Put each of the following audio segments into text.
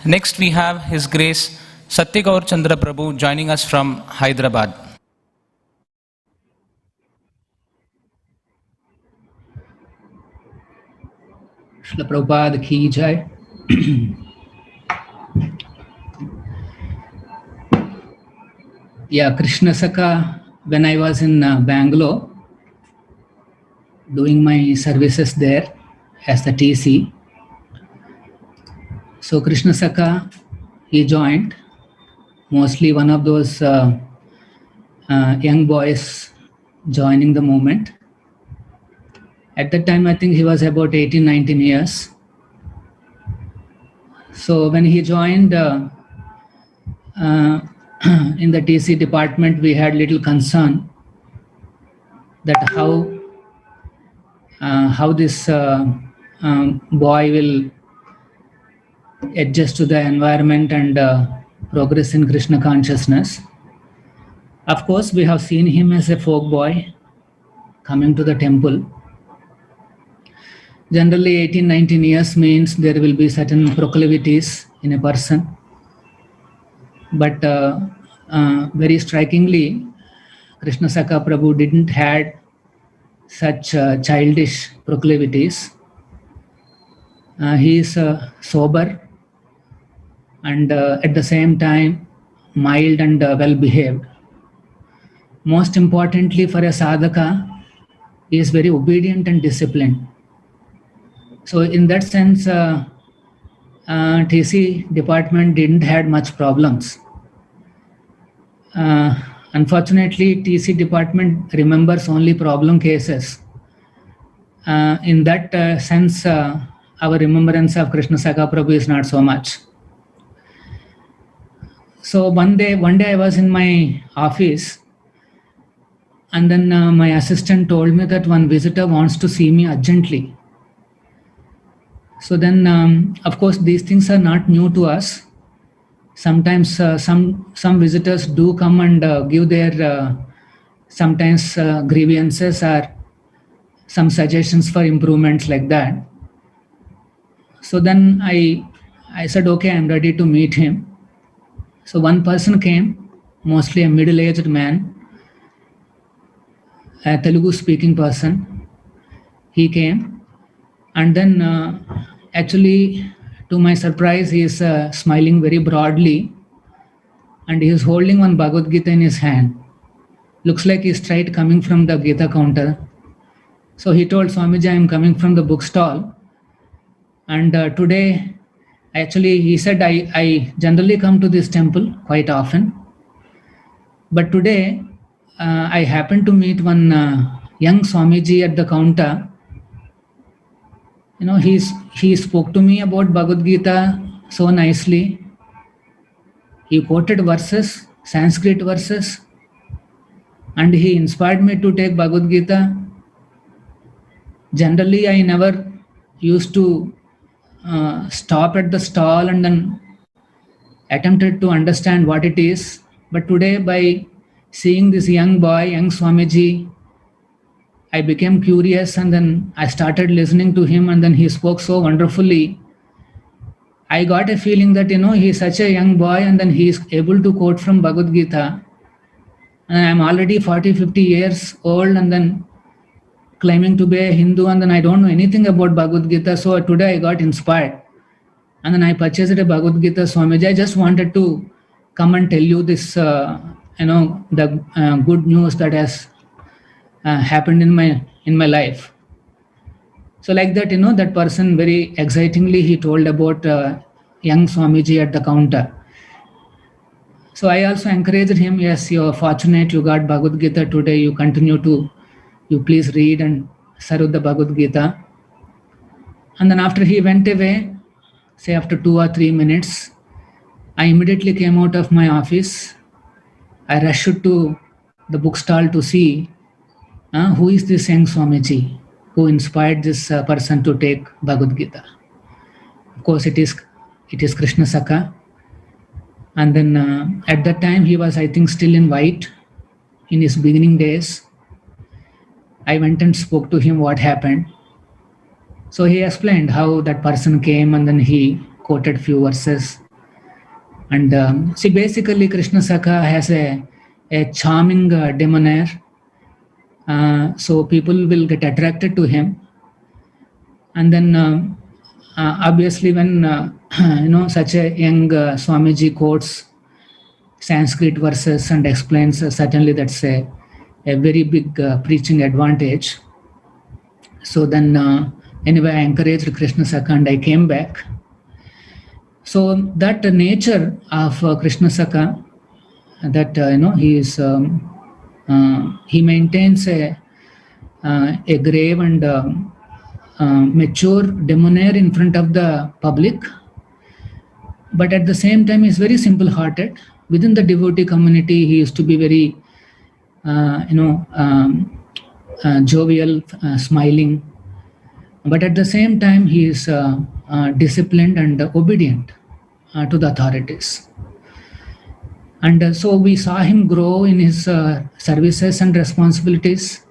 Next we have His Grace SatyaGaura Prabhu joining us from Hyderabad. Srila Prabhupada ki jai. Yeah, Krishna Sakha, when I was in Bangalore, doing my services there as the TC. So Krishna Sakha, he joined, mostly one of those young boys joining the movement. At that time, I think he was about 18, 19 years. So when he joined in the TC department, we had little concern that how this boy will adjust to the environment and progress in Krishna consciousness. Of course, we have seen him as a folk boy coming to the temple. Generally, 18, 19 years means there will be certain proclivities in a person. But very strikingly, Krishna Sakha Prabhu didn't had such childish proclivities. He is sober and at the same time mild and well-behaved. Most importantly for a sadhaka, he is very obedient and disciplined. So in that sense, TC department didn't had much problems. Unfortunately, TC department remembers only problem cases. In that sense, our remembrance of Krishna Sakha Prabhu is not so much. So one day I was in my office, and then my assistant told me that one visitor wants to see me urgently. So then, of course, these things are not new to us. Sometimes some visitors do come and give their sometimes grievances or some suggestions for improvements like that. So then I said, okay, I'm ready to meet him. So one person came, mostly a middle-aged man, a Telugu-speaking person. He came, and then actually, to my surprise, he is smiling very broadly, and he is holding one Bhagavad Gita in his hand. Looks like he's straight coming from the Gita counter. So he told Swamiji, I am coming from the bookstall, and today, actually, he said, I generally come to this temple quite often, but today I happened to meet one young Swamiji at the counter. You know, he spoke to me about Bhagavad Gita so nicely. He quoted verses, Sanskrit verses, and he inspired me to take Bhagavad Gita. Generally, I never used to stop at the stall and then attempted to understand what it is. But today, by seeing this young boy, young Swamiji, I became curious, and then I started listening to him, and then he spoke so wonderfully. I got a feeling that, you know, he's such a young boy, and then he is able to quote from Bhagavad Gita. And I'm already 40, 50 years old, and then claiming to be a Hindu, and then I don't know anything about Bhagavad Gita. So today I got inspired. And then I purchased a Bhagavad Gita. Swamiji, I just wanted to come and tell you this, the good news that has happened in my life. So like that, you know, that person very excitingly, he told about young Swamiji at the counter. So I also encouraged him, yes, you're fortunate, you got Bhagavad Gita today, you please read and serve the Bhagavad Gita. And then after he went away, say after 2 or 3 minutes, I immediately came out of my office. I rushed to the bookstall to see who is this young Swamiji who inspired this person to take Bhagavad Gita. Of course, it is Krishna Sakha. And then at that time, he was, I think, still in white in his beginning days. I went and spoke to him what happened. So he explained how that person came, and then he quoted few verses And see, basically, Krishna Sakha has a charming demeanor, so people will get attracted to him. And then, obviously, when such a young Swamiji quotes Sanskrit verses and explains, certainly that's a very big preaching advantage. So then, anyway, I encouraged Krishna Sakha and I came back. So that nature of Krishna Sakha, that he is he maintains a grave and mature demeanor in front of the public, but at the same time he's very simple hearted. Within the devotee community he used to be very jovial, smiling, but at the same time he is disciplined and obedient to the authorities. And so we saw him grow in his services and responsibilities.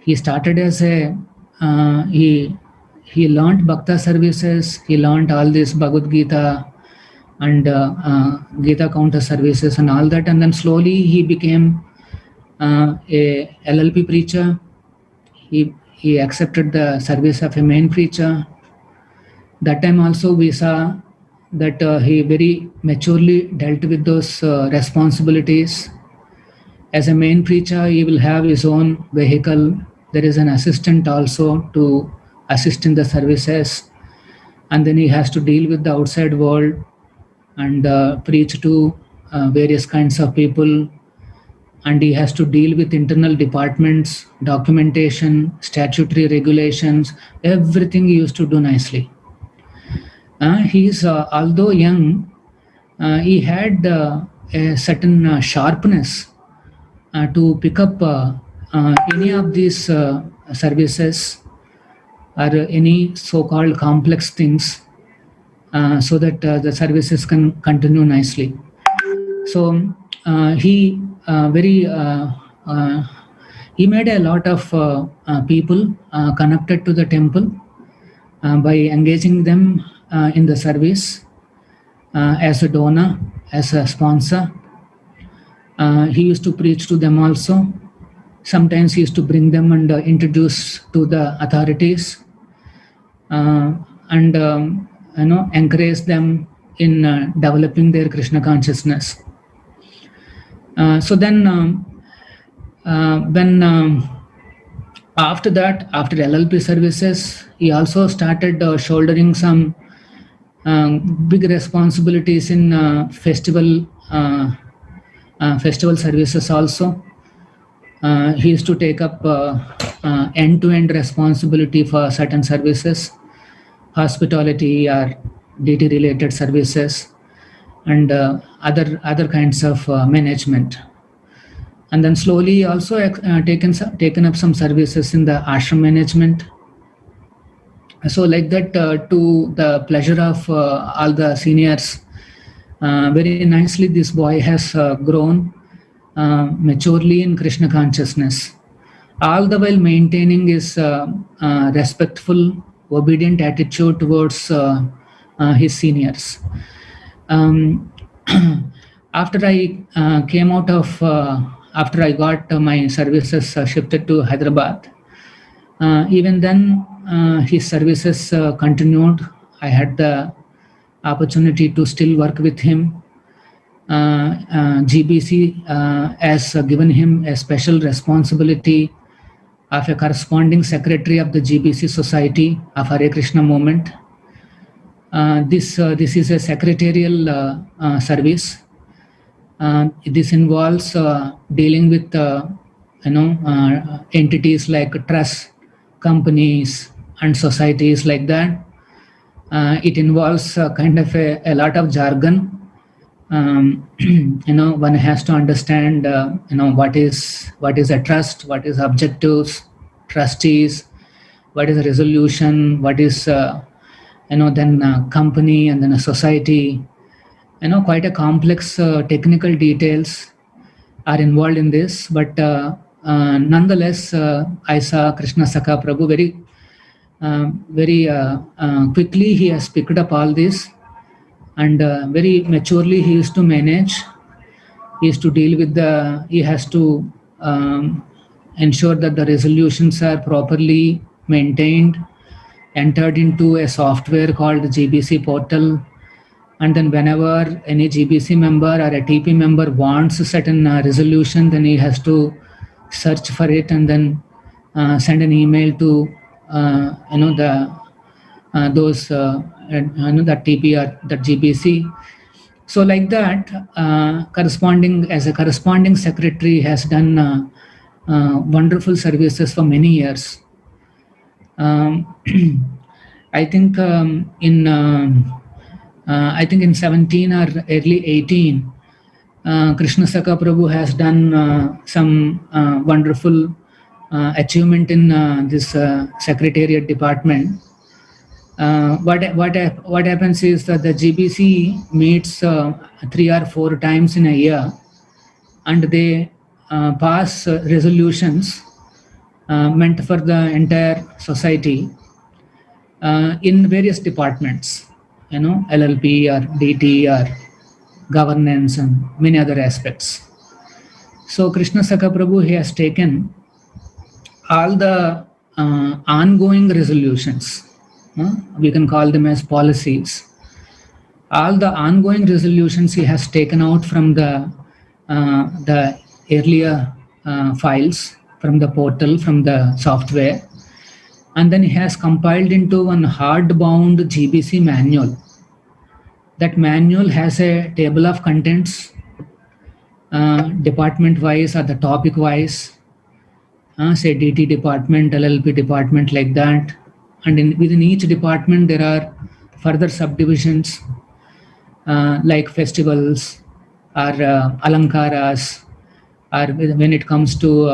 He started as a he learned Bhakta services. He learned all this Bhagavad Gita and Gita counter services and all that. And then slowly he became a LLP preacher. He accepted the service of a main preacher. That time also we saw that he very maturely dealt with those responsibilities. As a main preacher, he will have his own vehicle. There is an assistant also to assist in the services. And then he has to deal with the outside world and preach to various kinds of people. And he has to deal with internal departments, documentation, statutory regulations, everything he used to do nicely. He is, although young, he had a certain sharpness to pick up any of these services or any so-called complex things so that the services can continue nicely. So he made a lot of people connected to the temple by engaging them in the service as a donor, as a sponsor. He used to preach to them also. Sometimes he used to bring them and introduce to the authorities and encourage them in developing their Krishna consciousness. So then when after that, after LLP services, he also started shouldering some big responsibilities in festival services also. He used to take up end-to-end responsibility for certain services, hospitality or deity-related services, and other kinds of management. And then slowly also taken up some services in the ashram management. So like that, to the pleasure of all the seniors, very nicely this boy has grown maturely in Krishna consciousness, all the while maintaining his respectful, obedient attitude towards his seniors. After I came out of, after I got my services shifted to Hyderabad, even then his services continued. I had the opportunity to still work with him. GBC has given him a special responsibility of a corresponding secretary of the GBC Society of Hare Krishna movement. This is a secretarial service. This involves dealing with entities like trusts, companies, and societies like that. It involves kind of a lot of jargon. One has to understand what is a trust, what is objectives, trustees, what is a resolution, what is then a company, and then a society. Quite a complex technical details are involved in this, but nonetheless I saw Krishna Sakha Prabhu very quickly he has picked up all this and very maturely he used to manage. He is to deal with he has to ensure that the resolutions are properly maintained, entered into a software called the GBC portal, and then whenever any GBC member or a TP member wants a certain resolution, then he has to search for it and then send an email to the those that TP or that GBC. So like that, corresponding as a corresponding secretary has done wonderful services for many years. I think in 17 or early 18, Krishna Sakha Prabhu has done some wonderful achievement in this secretariat department. What happens is that the GBC meets 3 or 4 times in a year, and they pass resolutions meant for the entire society in various departments, LLP or DT or governance and many other aspects. So Krishna Sakha Prabhu, he has taken all the ongoing resolutions, we can call them as policies. All the ongoing resolutions he has taken out from the earlier files from the portal, from the software, and then he has compiled into one hardbound GBC manual. That manual has a table of contents, department-wise or the topic-wise, say DT department, LLP department, like that. And within each department, there are further subdivisions like festivals or alankaras, or when it comes to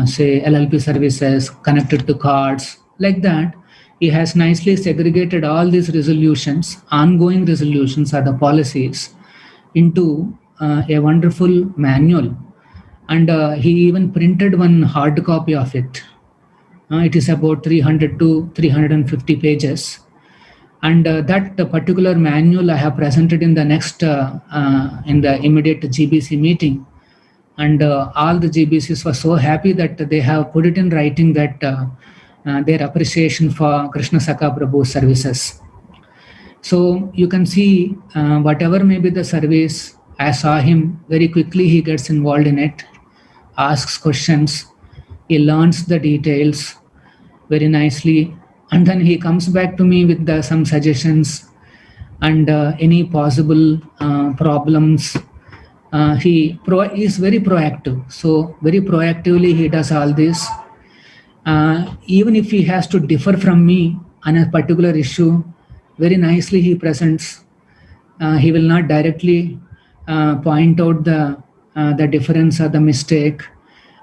say LLP services connected to cards, like that. He has nicely segregated all these resolutions, ongoing resolutions or the policies, into a wonderful manual, and he even printed one hard copy of it. It is about 300 to 350 pages. And that particular manual I have presented in the next, in the immediate GBC meeting. And all the GBCs were so happy that they have put it in writing that their appreciation for Krishna Sakha Prabhu's services. So you can see whatever may be the service, I saw him very quickly, he gets involved in it, asks questions, he learns the details very nicely, and then he comes back to me with some suggestions and any possible problems. He is very proactive. So very proactively he does all this. Even if he has to differ from me on a particular issue, very nicely he presents. He will not directly point out the difference or the mistake.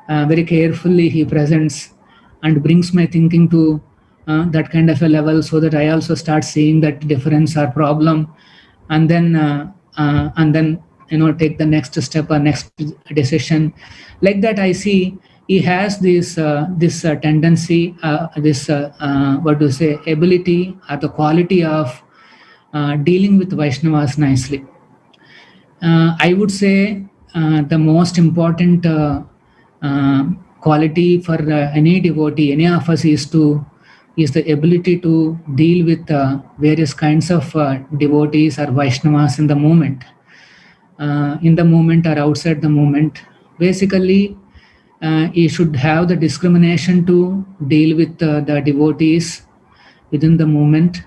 Very carefully he presents and brings my thinking to that kind of a level, so that I also start seeing that difference or problem, and then take the next step or next decision. Like that, I see he has this tendency, ability or the quality of dealing with Vaishnavas nicely. I would say the most important quality for any devotee, any of us, is the ability to deal with various kinds of devotees or Vaishnavas in the moment or outside the moment. Basically, you should have the discrimination to deal with the devotees within the moment,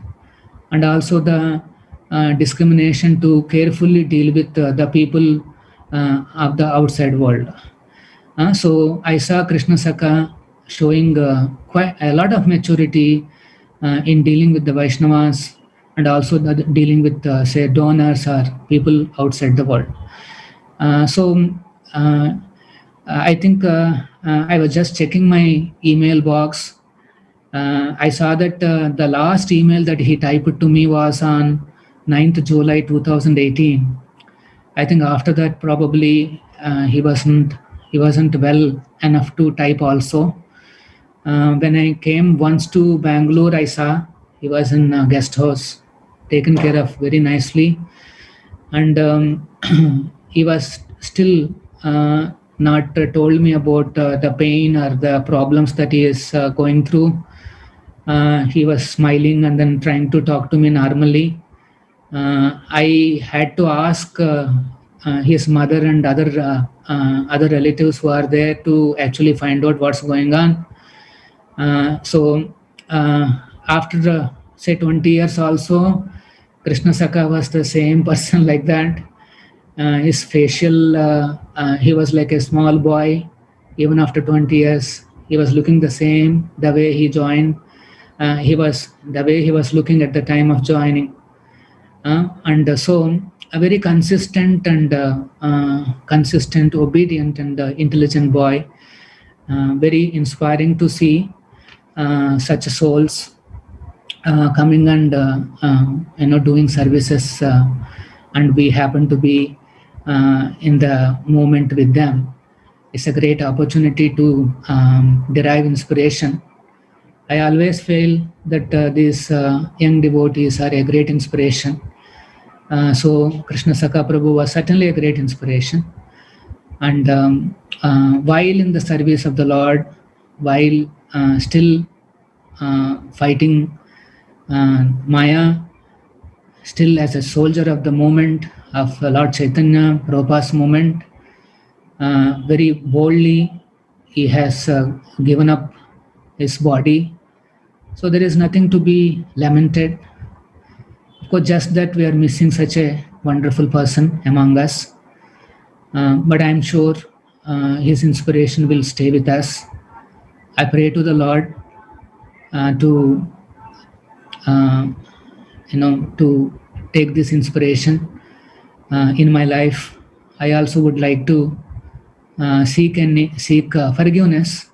and also the discrimination to carefully deal with the people of the outside world. So I saw Krishna Sakha showing quite a lot of maturity in dealing with the Vaishnavas, and also dealing with say donors or people outside the world. I think I was just checking my email box. I saw that the last email that he typed to me was on 9th July 2018. I think after that probably he wasn't well enough to type also. When I came once to Bangalore, I saw he was in a guest house. taken care of very nicely. And he was still not told me about the pain or the problems that he is going through. He was smiling and then trying to talk to me normally. I had to ask his mother and other relatives who are there to actually find out what's going on. So after say 20 years also, Krishna Sakha was the same person like that. His facial, he was like a small boy. Even after 20 years, he was looking the same. The way he joined, the way he was looking at the time of joining. And so a very consistent and consistent, obedient and intelligent boy. Very inspiring to see such souls coming and doing services, and we happen to be in the moment with them. It's a great opportunity to derive inspiration. I always feel that these young devotees are a great inspiration. So Krishna Sakha Prabhu was certainly a great inspiration. And while in the service of the Lord, while still fighting Maya, still as a soldier of the moment of Lord Chaitanya, Prabhupada's moment, very boldly he has given up his body. So there is nothing to be lamented. Of course, just that we are missing such a wonderful person among us. But I'm sure his inspiration will stay with us. I pray to the Lord to take this inspiration in my life. I also would like to seek forgiveness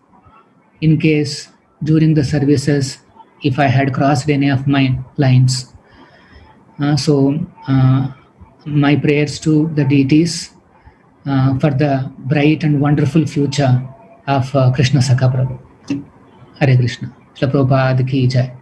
in case during the services if I had crossed any of my lines. So my prayers to the deities for the bright and wonderful future of Krishna Sakha Prabhu. Hare Krishna. Shri Prabhupada ki jai.